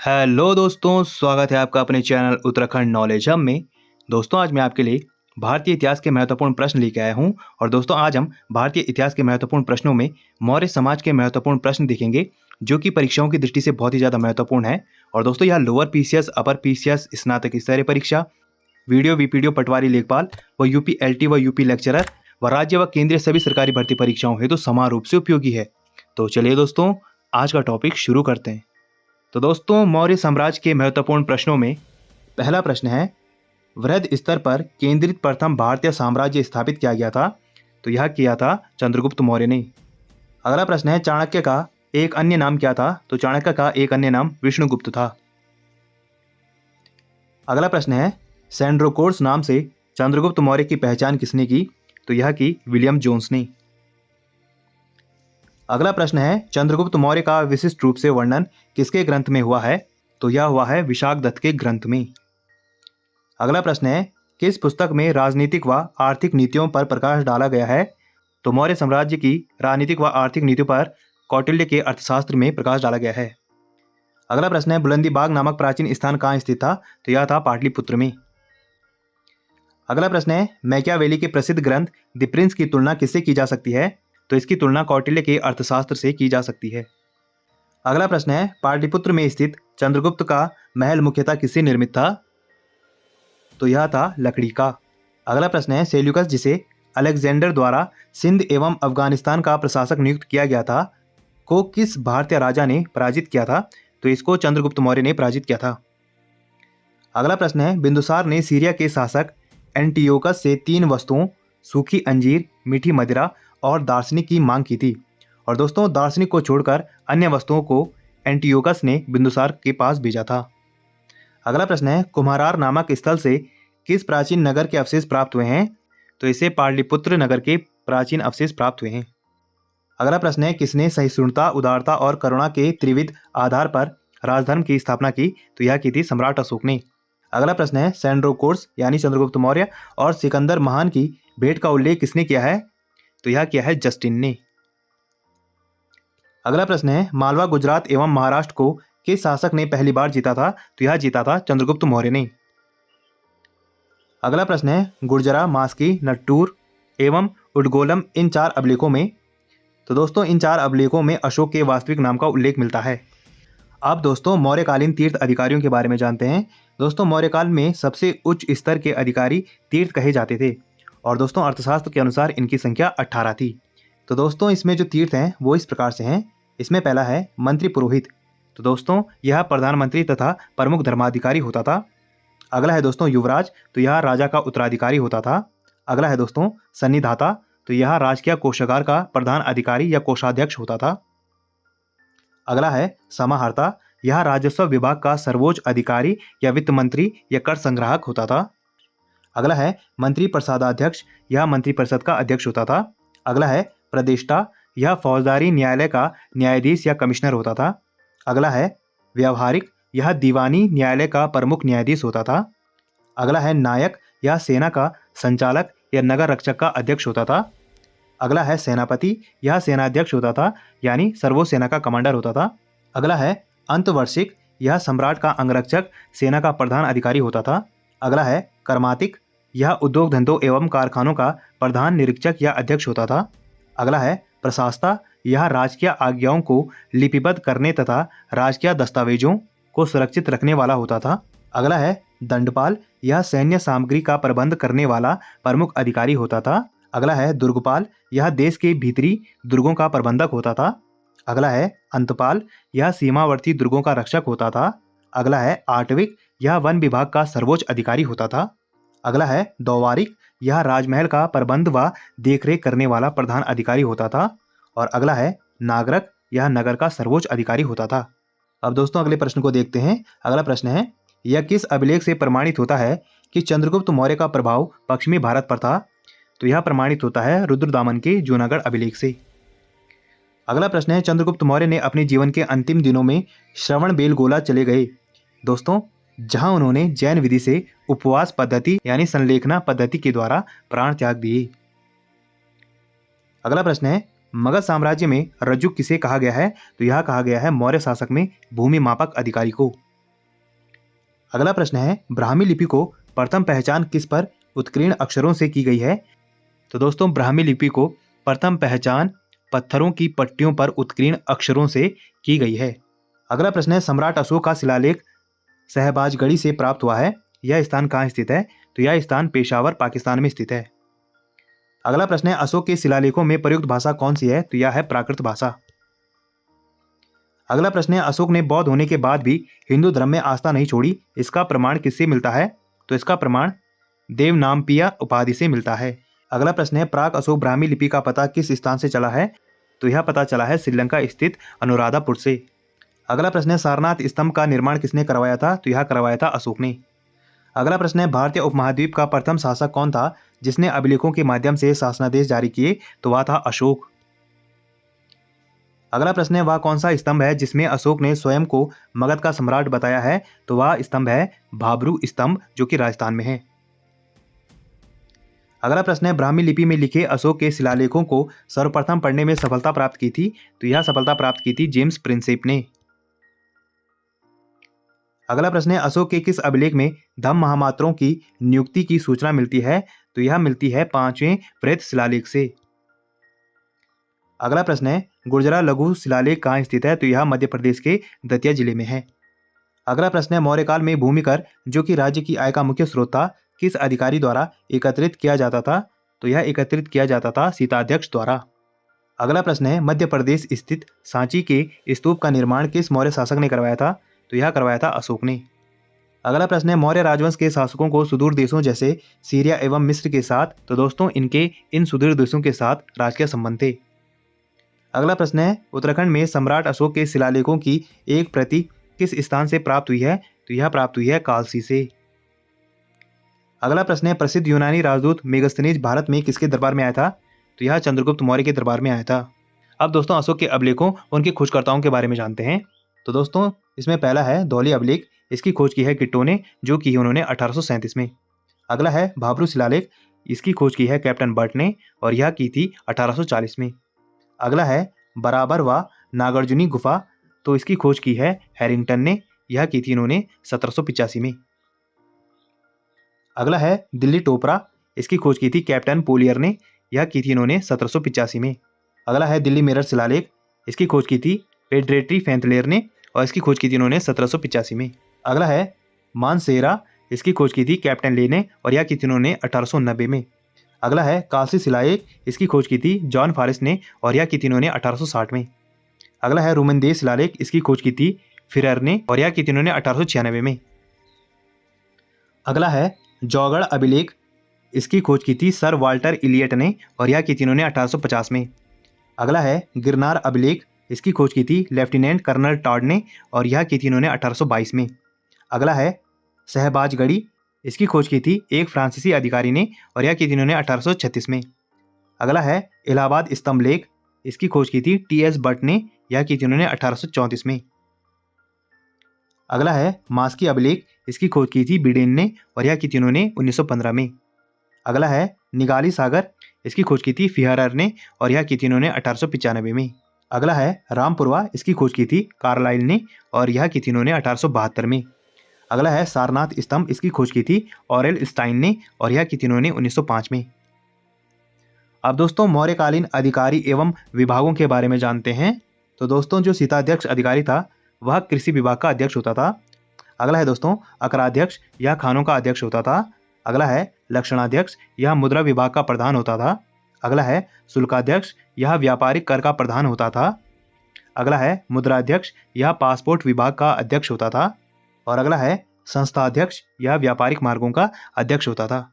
Hello दोस्तों, स्वागत है आपका अपने चैनल उत्तराखंड नॉलेज हब में। दोस्तों, आज मैं आपके लिए भारतीय इतिहास के महत्वपूर्ण प्रश्न लेके आया हूं। और दोस्तों, आज हम भारतीय इतिहास के महत्वपूर्ण प्रश्नों में मौर्य समाज के महत्वपूर्ण प्रश्न देखेंगे, जो कि परीक्षाओं की दृष्टि से बहुत ही ज़्यादा महत्वपूर्ण है। और दोस्तों, यह लोअर पीसीएस, अपर पीसीएस, स्नातक स्तरीय परीक्षा, वीडियो वीपीडीओ पटवारी लेखपाल व यूपी एलटी व यूपी लेक्चरर व राज्य व केंद्रीय सभी सरकारी भर्ती परीक्षाओं हेतु समान रूप से उपयोगी है। तो चलिए दोस्तों, आज का टॉपिक शुरू करते हैं। तो दोस्तों, मौर्य साम्राज्य के महत्वपूर्ण प्रश्नों में पहला प्रश्न है, वृहद स्तर पर केंद्रित प्रथम भारतीय साम्राज्य स्थापित किया गया था। तो यह किया था चंद्रगुप्त मौर्य ने। अगला प्रश्न है, चाणक्य का एक अन्य नाम क्या था। तो चाणक्य का एक अन्य नाम विष्णुगुप्त था। अगला प्रश्न है, सैंड्रोकोर्स नाम से चंद्रगुप्त मौर्य की पहचान किसने की। तो यह की विलियम जोन्स ने। अगला प्रश्न है, चंद्रगुप्त मौर्य का विशिष्ट रूप से वर्णन किसके ग्रंथ में हुआ है। तो यह हुआ है विशाखदत्त के ग्रंथ में। अगला प्रश्न है, किस पुस्तक में राजनीतिक व आर्थिक नीतियों पर प्रकाश डाला गया है। तो मौर्य साम्राज्य की राजनीतिक व आर्थिक नीतियों पर कौटिल्य के अर्थशास्त्र में प्रकाश डाला गया है। अगला प्रश्न है, बुलंदी बाग नामक प्राचीन स्थान कहाँ स्थित था। तो यह था पाटलिपुत्र में। अगला प्रश्न है, मैकियावेली के प्रसिद्ध ग्रंथ द प्रिंस की तुलना किससे की जा सकती है। तो इसकी तुलना कौटिल्य के अर्थशास्त्र से की जा सकती है। अगला प्रश्न है, पाटलिपुत्र में स्थित चंद्रगुप्त का महल मुख्यतः किससे निर्मित था। तो यह था लकड़ी का। अगला प्रश्न है, सेल्यूकस जिसे अलेक्जेंडर द्वारा सिंध एवं अफगानिस्तान का प्रशासक नियुक्त किया गया था, को किस भारतीय राजा ने पराजित किया था। तो इसको चंद्रगुप्त मौर्य ने पराजित किया था। अगला प्रश्न है, बिंदुसार ने सीरिया के शासक एंटियोकस से 3 वस्तुओं सूखी अंजीर, मीठी मदिरा और दार्शनिक की मांग की थी। और दोस्तों, दार्शनिक को छोड़कर अन्य वस्तुओं को एंटियोकस ने बिंदुसार के पास भेजा था। अगला प्रश्न है, कुम्हारार नामक स्थल से किस प्राचीन नगर के अवशेष प्राप्त हुए हैं। तो इसे पाटलिपुत्र नगर के प्राचीन अवशेष प्राप्त हुए हैं। अगला प्रश्न है, किसने सहिष्णुता, उदारता और करुणा के त्रिविध आधार पर राजधर्म की स्थापना की। तो यह की थी सम्राट अशोक ने। अगला प्रश्न है, सैंड्रोकोर्स यानी चंद्रगुप्त मौर्य और सिकंदर महान की भेंट का उल्लेख किसने किया है। तो यह किया है जस्टिन ने। अगला प्रश्न है, मालवा, गुजरात एवं महाराष्ट्र को किस शासक ने पहली बार जीता था। तो यह जीता था चंद्रगुप्त मौर्य ने। अगला प्रश्न है, गुर्जरा, मास्की, नट्टूर एवं उडगोलम इन 4 अभिलेखों में। तो दोस्तों, इन 4 अभिलेखों में अशोक के वास्तविक नाम का उल्लेख मिलता है। अब दोस्तों, मौर्यकालीन तीर्थ अधिकारियों के बारे में जानते हैं। दोस्तों, मौर्यकाल में सबसे उच्च स्तर के अधिकारी तीर्थ कहे जाते थे। और दोस्तों, अर्थशास्त्र के अनुसार इनकी संख्या 18 थी। तो दोस्तों, इसमें जो तीर्थ हैं वो इस प्रकार से हैं। इसमें पहला है मंत्री पुरोहित। तो दोस्तों, यह प्रधानमंत्री तथा प्रमुख धर्माधिकारी होता था। अगला है दोस्तों युवराज। तो यह राजा का उत्तराधिकारी होता था। अगला है दोस्तों सन्निधाता। तो यह राजकीय कोषागार का प्रधान अधिकारी या कोषाध्यक्ष होता था। अगला है समाहर्ता। यह राजस्व विभाग का सर्वोच्च अधिकारी या वित्त मंत्री या कर संग्राहक होता था। अगला है मंत्री परिषदाध्यक्ष। यह मंत्रिपरिषद का अध्यक्ष होता था। अगला है प्रदेष्टा। यह फौजदारी न्यायालय का न्यायाधीश या कमिश्नर होता था। अगला है व्यावहारिक। यह दीवानी न्यायालय का प्रमुख न्यायाधीश होता था। अगला है नायक। यह सेना का संचालक या नगर रक्षक का अध्यक्ष होता था। अगला है सेनापति। यह सेनाध्यक्ष होता था, यानी सर्वोच्च सेना का कमांडर होता था। अगला है अंतवर्षिक। यह सम्राट का अंगरक्षक, सेना का प्रधान अधिकारी होता था। अगला है कर्मातिक। यह उद्योग धंधों एवं कारखानों का प्रधान निरीक्षक या अध्यक्ष होता था। अगला है प्रशासता। यह राजकीय आज्ञाओं को लिपिबद्ध करने तथा राजकीय दस्तावेजों को सुरक्षित रखने वाला होता था। अगला है दंडपाल। यह सैन्य सामग्री का प्रबंध करने वाला प्रमुख अधिकारी होता था। अगला है दुर्गपाल। यह देश के भीतरी दुर्गों का प्रबंधक होता था। अगला है अंतपाल। यह सीमावर्ती दुर्गों का रक्षक होता था। अगला है आटविक। यह वन विभाग का सर्वोच्च अधिकारी होता था। अगला है दौवारिक। यह राजमहल का प्रबंध व देखरेख करने वाला प्रधान अधिकारी होता था। और अगला है नागरक। यह नगर का सर्वोच्च अधिकारी होता था। अब दोस्तों, अगले प्रश्न को देखते हैं। अगला प्रश्न है, यह किस अभिलेख से प्रमाणित होता है कि चंद्रगुप्त मौर्य का प्रभाव पश्चिमी भारत पर था। तो यह प्रमाणित होता है रुद्रदामन के जूनागढ़ अभिलेख से। अगला प्रश्न है, चंद्रगुप्त मौर्य ने अपने जीवन के अंतिम दिनों में श्रवण बेलगोला चले गए, दोस्तों, जहां उन्होंने जैन विधि से उपवास पद्धति यानी संलेखना पद्धति के द्वारा प्राण त्याग दिए। अगला प्रश्न है, मगध साम्राज्य में रज्जुक किसे कहा गया है। तो यह कहा गया है मौर्य शासक में भूमि मापक अधिकारी को। अगला प्रश्न है, ब्राह्मी लिपि को प्रथम पहचान किस पर उत्कीर्ण अक्षरों से की गई है? तो दोस्तों ब्राह्मी लिपि को प्रथम पहचान पत्थरों की पट्टियों पर उत्कीर्ण अक्षरों से की गई है। अगला प्रश्न है, सम्राट अशोक का शिलालेख शहबाजगढ़ी से प्राप्त हुआ है। यह स्थान कहाँ स्थित है? तो यह स्थान पेशावर, पाकिस्तान में स्थित है। अगला प्रश्न है, अशोक के शिलालेखों में प्रयुक्त भाषा कौन सी है? तो यह है प्राकृत भाषा। अगला प्रश्न है, अशोक ने बौद्ध होने के बाद भी हिंदू धर्म में आस्था नहीं छोड़ी, इसका प्रमाण किससे मिलता है? तो इसका प्रमाण देवनामपिया उपाधि से मिलता है। अगला प्रश्न है, प्राक अशोक ब्राह्मी लिपि का पता किस स्थान से चला है? तो यह पता चला है श्रीलंका स्थित अनुराधापुर से। अगला प्रश्न है, सारनाथ स्तंभ का निर्माण किसने करवाया था? तो यह करवाया था अशोक ने। अगला प्रश्न है, भारतीय उपमहाद्वीप का प्रथम शासक कौन था जिसने अभिलेखों के माध्यम से शासनादेश जारी किए? तो वह था अशोक। अगला प्रश्न है, वह कौन सा स्तंभ है जिसमें अशोक ने स्वयं को मगध का सम्राट बताया है? तो वह स्तंभ है भाबरू स्तंभ, जो कि राजस्थान में है। अगला प्रश्न है, ब्राह्मी लिपि में लिखे अशोक के शिलालेखों को सर्वप्रथम पढ़ने में सफलता प्राप्त की थी? तो यह सफलता प्राप्त की थी जेम्स प्रिंसेप ने। अगला प्रश्न है, अशोक के किस अभिलेख में धम्म महामात्रों की नियुक्ति की सूचना मिलती है? तो यह मिलती है 5वें प्रेत शिलालेख से। अगला प्रश्न है, गुर्जरा लघु शिलालेख कहाँ स्थित है? तो यह मध्य प्रदेश के दतिया जिले में है। अगला प्रश्न है, मौर्य काल में भूमि कर, जो कि राज्य की आय का मुख्य स्रोत था, किस अधिकारी द्वारा एकत्रित किया जाता था? तो यह एकत्रित किया जाता था शीताध्यक्ष द्वारा। अगला प्रश्न है, मध्य प्रदेश स्थित सांची के स्तूप का निर्माण किस मौर्य शासक ने करवाया था? तो यह करवाया था अशोक ने। अगला प्रश्न है, मौर्य राजवंश के शासकों को सुदूर देशों जैसे सीरिया एवं मिस्र के साथ, तो दोस्तों इनके इन सुदूर देशों के साथ राजकीय संबंध थे। अगला प्रश्न है, उत्तराखंड में सम्राट अशोक के शिलालेखों की एक प्रति किस स्थान से प्राप्त हुई है? तो यह प्राप्त हुई है कालसी से। अगला प्रश्न है, प्रसिद्ध यूनानी राजदूत मेगस्थनीज भारत में किसके दरबार में आया था? तो यह चंद्रगुप्त मौर्य के दरबार में आया था। अब दोस्तों अशोक के अभिलेखों उनके खोजकर्ताओं के बारे में जानते हैं। तो दोस्तों इसमें पहला है धौली अभिलेख, इसकी खोज की है किट्टो ने, जो की उन्होंने 1837 में। अगला है भाबरू शिलालेख, इसकी खोज की है कैप्टन बर्ट ने, और यह की थी 1840 में। अगला है बराबर व नागार्जुनी गुफा, तो इसकी खोज की है हैरिंगटन ने, यह की थी इन्होंने 1785 में। अगला है दिल्ली टोपरा, इसकी खोज की थी कैप्टन पोलियर ने, यह की थी इन्होंने 1785 में। अगला है दिल्ली मेरठ शिलालेख, इसकी खोज की थी पेड्रेटरी फैंथलेर ने, और इसकी खोज की थी इन्होंने 1785 में। अगला है मानसेरा, इसकी खोज की थी कैप्टन ले ने, और यह की थी इन्होंने 1890 में। अगला है कालसी शिलालेख, इसकी खोज की थी जॉन फॉरेस्ट ने, और यह की थी इन्होंने 1860 में। अगला है रोमनदेश शिलालेख, इसकी खोज की थी फिरर ने, और यह की थी इन्होंने 1896 में। अगला है जौगढ़ अभिलेख, इसकी खोज की थी सर वाल्टर इलियट ने, और यह की थी इन्होंने 1850 में। अगला है गिरनार अभिलेख, इसकी खोज की थी लेफ्टिनेंट कर्नल टॉड ने, और यह की थी इन्होंने 1822 में। अगला है शहबाजगढ़ी, इसकी खोज की थी एक फ्रांसीसी अधिकारी ने, और यह की थी इन्होंने 1836 में। अगला है इलाहाबाद स्तंभ लेख, इसकी खोज की थी टी.एस. बट ने, यह की थी उन्होंने 1834 में। अगला है मास्की अभिलेख, इसकी खोज की थी बिडेन ने, और यह की थी उन्होंने 1915 में। अगला है निगाली सागर, इसकी खोज की थी फिहरर ने, और यह की थी इन्होंने 1895 में। अगला है रामपुरवा, इसकी खोज की थी कार्लाइल ने, और यह की थी इन्होंने 1872 में। अगला है सारनाथ स्तंभ, इसकी खोज की थी ऑरेल स्टाइन ने, और यह की थी इन्होंने 1905 में। अब दोस्तों मौर्यकालीन अधिकारी एवं विभागों के बारे में जानते हैं। तो दोस्तों जो शीताध्यक्ष अधिकारी था वह कृषि विभाग का अध्यक्ष होता था। अगला है दोस्तों अकराध्यक्ष, यह खानों का अध्यक्ष होता था। अगला है लक्षणाध्यक्ष, यह मुद्रा विभाग का प्रधान होता था। अगला है शुल्काध्यक्ष, यह व्यापारिक कर का प्रधान होता था। अगला है मुद्राध्यक्ष, यह पासपोर्ट विभाग का अध्यक्ष होता था। और अगला है संस्थाध्यक्ष, यह व्यापारिक मार्गों का अध्यक्ष होता था।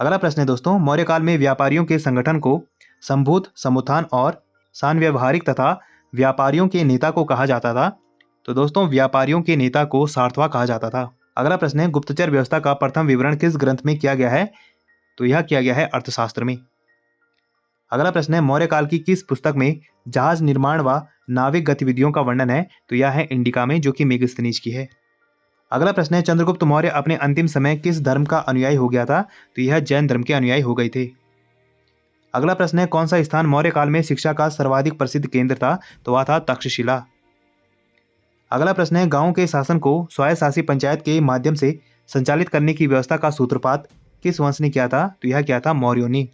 अगला प्रश्न है दोस्तों मौर्यकाल में व्यापारियों के संगठन को संभूत, समुत्थान और सांव्यावहारिक तथा व्यापारियों के नेता को कहा जाता था। तो दोस्तों व्यापारियों के नेता को सार्थवा कहा जाता था। अगला प्रश्न है गुप्तचर व्यवस्था का प्रथम विवरण किस ग्रंथ में किया गया है? तो यह किया गया है अर्थशास्त्र में। अगला प्रश्न है मौर्यकाल की किस पुस्तक में जहाज निर्माण व नाविक गतिविधियों का वर्णन है? तो यह है इंडिका में, जो कि मेगस्थनीज की है। अगला प्रश्न है चंद्रगुप्त मौर्य अपने अंतिम समय किस धर्म का अनुयायी हो गया था? तो यह जैन धर्म के अनुयायी हो गए थे। अगला प्रश्न है कौन सा स्थान मौर्य काल में शिक्षा का सर्वाधिक प्रसिद्ध केंद्र था? तो वह था तक्षशिला। अगला प्रश्न है, गांव के शासन को स्वायत्तशासी पंचायत के माध्यम से संचालित करने की व्यवस्था का सूत्रपात किस वंश ने किया था? तो यह किया था मौर्यों ने।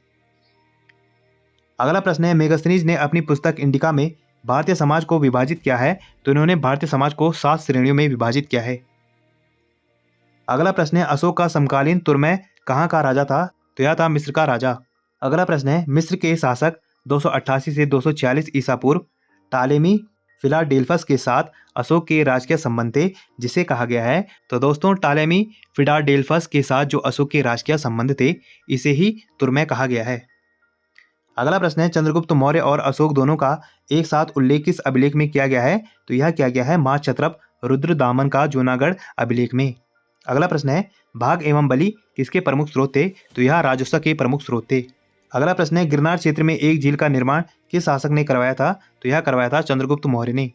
अगला प्रश्न है, मेगास्थनीज ने अपनी पुस्तक इंडिका में भारतीय समाज को विभाजित किया है, तो इन्होंने भारतीय समाज को 7 श्रेणियों में विभाजित किया है। अगला प्रश्न है, अशोक का समकालीन तुर्मै कहाँ का राजा था? तो यह था मिस्र का राजा। अगला प्रश्न है, मिस्र के शासक 288 से 246 ईसा पूर्व टालेमी फिलाडेल्फस के साथ अशोक के राजकीय संबंध थे, जिसे कहा गया है। तो दोस्तों, टालेमी फिलाडेल्फस के साथ जो अशोक के राजकीय संबंध थे, इसे ही तुर्मै कहा गया है। अगला प्रश्न है, चंद्रगुप्त मौर्य और अशोक दोनों का एक साथ उल्लेख किस अभिलेख में किया गया है? तो यह किया गया है माछत्रप रुद्रदामन का जूनागढ़ अभिलेख में। अगला प्रश्न है, भाग एवं बलि किसके प्रमुख स्रोत थे? तो यह राजस्व के प्रमुख स्रोत थे। अगला प्रश्न है, गिरनार क्षेत्र में एक झील का निर्माण किस शासक ने करवाया था? तो यह करवाया था चंद्रगुप्त मौर्य ने।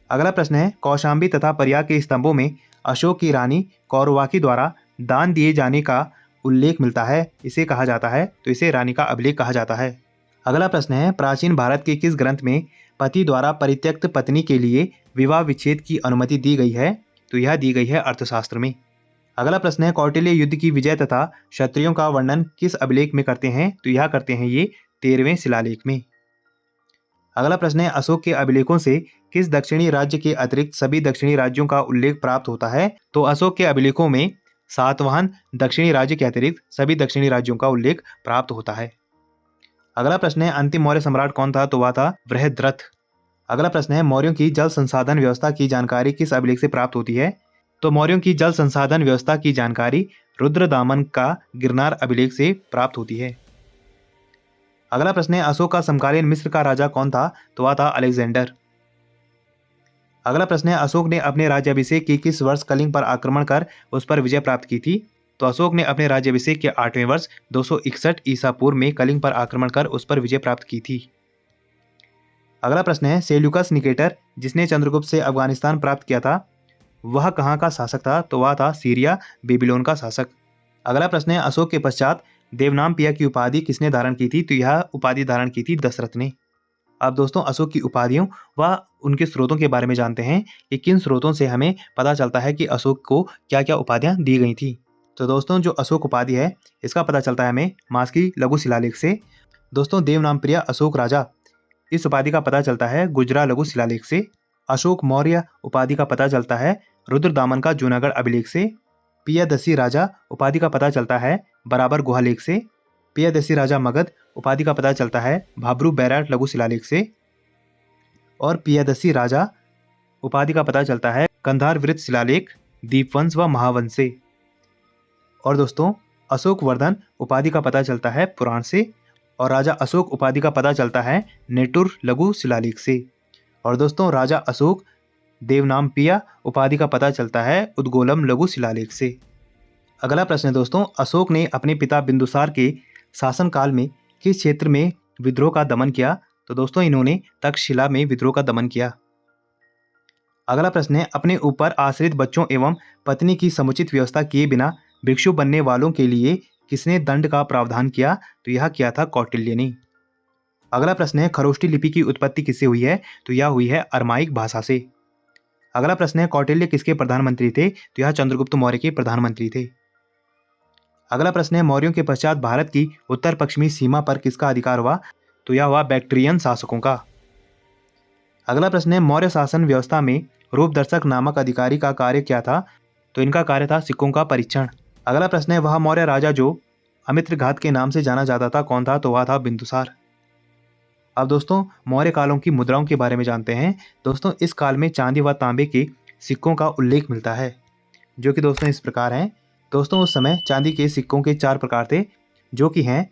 अगला प्रश्न है, कौशाम्बी तथा प्रयाग के स्तंभों में अशोक की रानी कौरवाकी द्वारा दान दिए जाने का उल्लेख मिलता है, इसे कहा जाता है? तो इसे रानी का अभिलेख कहा जाता है। अगला प्रश्न है, प्राचीन भारत के किस ग्रंथ में पति द्वारा परित्यक्त पत्नी के लिए विवाह विच्छेद की अनुमति दी गई है? तो यह दी गई है अर्थशास्त्र में। अगला प्रश्न है, कौटिल्य युद्ध की विजय तथा क्षत्रियों का वर्णन किस अभिलेख में करते हैं? तो यह करते हैं ये 13वें शिलालेख में। अगला प्रश्न है, अशोक के अभिलेखों से किस दक्षिणी राज्य के अतिरिक्त सभी दक्षिणी राज्यों का उल्लेख प्राप्त होता है? तो अशोक के अभिलेखों में सातवाहन दक्षिणी राज्य के अतिरिक्त सभी दक्षिणी राज्यों का उल्लेख प्राप्त होता है। अगला प्रश्न है, अंतिम मौर्य सम्राट कौन था? तो वह था बृहद्रथ। अगला प्रश्न है, मौर्यों की जल संसाधन व्यवस्था की जानकारी किस अभिलेख से प्राप्त होती है? तो मौर्यों की जल संसाधन व्यवस्था की जानकारी रुद्रदामन का गिरनार अभिलेख से प्राप्त होती है। अगला प्रश्न है, अशोक का समकालीन मिस्र का राजा कौन था? तो वह था अलेक्जेंडर। अगला प्रश्न है, अशोक ने अपने राज्याभिषेक के किस वर्ष कलिंग पर आक्रमण कर उस पर विजय प्राप्त की थी? तो अशोक ने अपने राज्याभिषेक के 8वें वर्ष 261 ईसा पूर्व में कलिंग पर आक्रमण कर उस पर विजय प्राप्त की थी। अगला प्रश्न है, सेल्यूकस निकेटर जिसने चंद्रगुप्त से अफगानिस्तान प्राप्त किया था, वह कहाँ का शासक था? तो वह था सीरिया बेबीलोन का शासक। अगला प्रश्न है, अशोक के पश्चात देवनामपिया की उपाधि किसने धारण की थी? तो यह उपाधि धारण की थी दशरथ ने। अब दोस्तों, अशोक की उपाधियों व उनके स्रोतों के बारे में जानते हैं कि किन स्रोतों से हमें पता चलता है कि अशोक को क्या क्या उपाधियां दी गई थी। तो दोस्तों, जो अशोक उपाधि है इसका पता चलता है हमें मास्की लघु शिलालेख से। दोस्तों, देवनामप्रिय अशोक राजा, इस उपाधि का पता चलता है गुजरा लघु शिलालेख से। अशोक मौर्य उपाधि का पता चलता है रुद्रदामन का जूनागढ़ अभिलेख से। पियादसी राजा उपाधि का पता चलता है बराबर गुहालेख से। पियादसी राजा मगध उपाधि का पता चलता है भाब्रू बैराट लघु शिलालेख से। और पियादसी राजा उपाधि का पता चलता है कंधार वृत्त शिलालेख, दीपवंश व महावंश से। और दोस्तों, अशोक वर्धन उपाधि का पता चलता है पुराण से। और राजा अशोक उपाधि का पता चलता है नेटुर लघु शिलालेख से। और दोस्तों, राजा अशोक देवनामपिया उपाधि का पता चलता है उद्गोलम लघु शिलालेख से। अगला प्रश्न है दोस्तों, अशोक ने अपने पिता बिंदुसार के शासनकाल में किस क्षेत्र में विद्रोह का दमन किया? तो दोस्तों, इन्होंने तक्षशिला में विद्रोह का दमन किया। अगला प्रश्न है, अपने ऊपर आश्रित बच्चों एवं पत्नी की समुचित व्यवस्था किए बिना भिक्षु बनने वालों के लिए किसने दंड का प्रावधान किया? तो यह किया था कौटिल्य ने। अगला प्रश्न है, खरोष्टी लिपि की उत्पत्ति किससे हुई है? तो यह हुई है अरमाइक भाषा से। अगला प्रश्न है, कौटिल्य किसके प्रधानमंत्री थे? तो यह चंद्रगुप्त मौर्य के प्रधानमंत्री थे। अगला प्रश्न है, मौर्यों के पश्चात भारत की उत्तर पश्चिमी सीमा पर किसका अधिकार हुआ? तो यह हुआ बैक्ट्रियन शासकों का। अगला प्रश्न है, मौर्य शासन व्यवस्था में रूपदर्शक नामक अधिकारी का कार्य क्या था? तो इनका कार्य था सिक्कों का परीक्षण। अगला प्रश्न है, वह मौर्य राजा जो अमित्रघात के नाम से जाना जाता था कौन था? तो वह था बिंदुसार। अब दोस्तों, मौर्य कालों की मुद्राओं के बारे में जानते हैं। दोस्तों, इस काल में चांदी व तांबे के सिक्कों का उल्लेख मिलता है, जो कि दोस्तों इस प्रकार हैं। दोस्तों, उस समय चांदी के सिक्कों के 4 प्रकार थे, जो कि हैं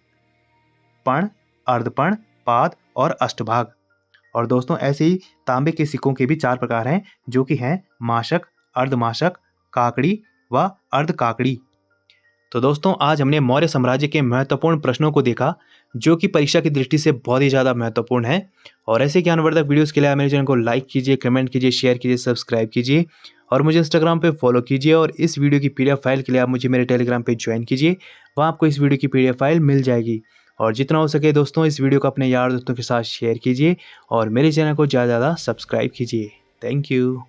पर्ण, अर्धपर्ण, पाद और अष्टभाग। और दोस्तों, ऐसे ही तांबे के सिक्कों के भी 4 प्रकार हैं, जो कि हैं माशक, अर्धमाशक, काकड़ी व अर्धकाकड़ी। तो दोस्तों, आज हमने मौर्य साम्राज्य के महत्वपूर्ण प्रश्नों को देखा, जो कि परीक्षा की दृष्टि से बहुत ही ज़्यादा महत्वपूर्ण है। और ऐसे ज्ञानवर्धक वीडियोस के लिए आप मेरे चैनल को लाइक कीजिए, कमेंट कीजिए, शेयर कीजिए, सब्सक्राइब कीजिए और मुझे इंस्टाग्राम पे फॉलो कीजिए। और इस वीडियो की PDF फाइल के लिए आप मुझे मेरे टेलीग्राम पे ज्वाइन कीजिए, वहाँ आपको इस वीडियो की PDF फाइल मिल जाएगी। और जितना हो सके दोस्तों, इस वीडियो को अपने यार दोस्तों के साथ शेयर कीजिए और मेरे चैनल को ज़्यादा से ज़्यादा सब्सक्राइब कीजिए। Thank you.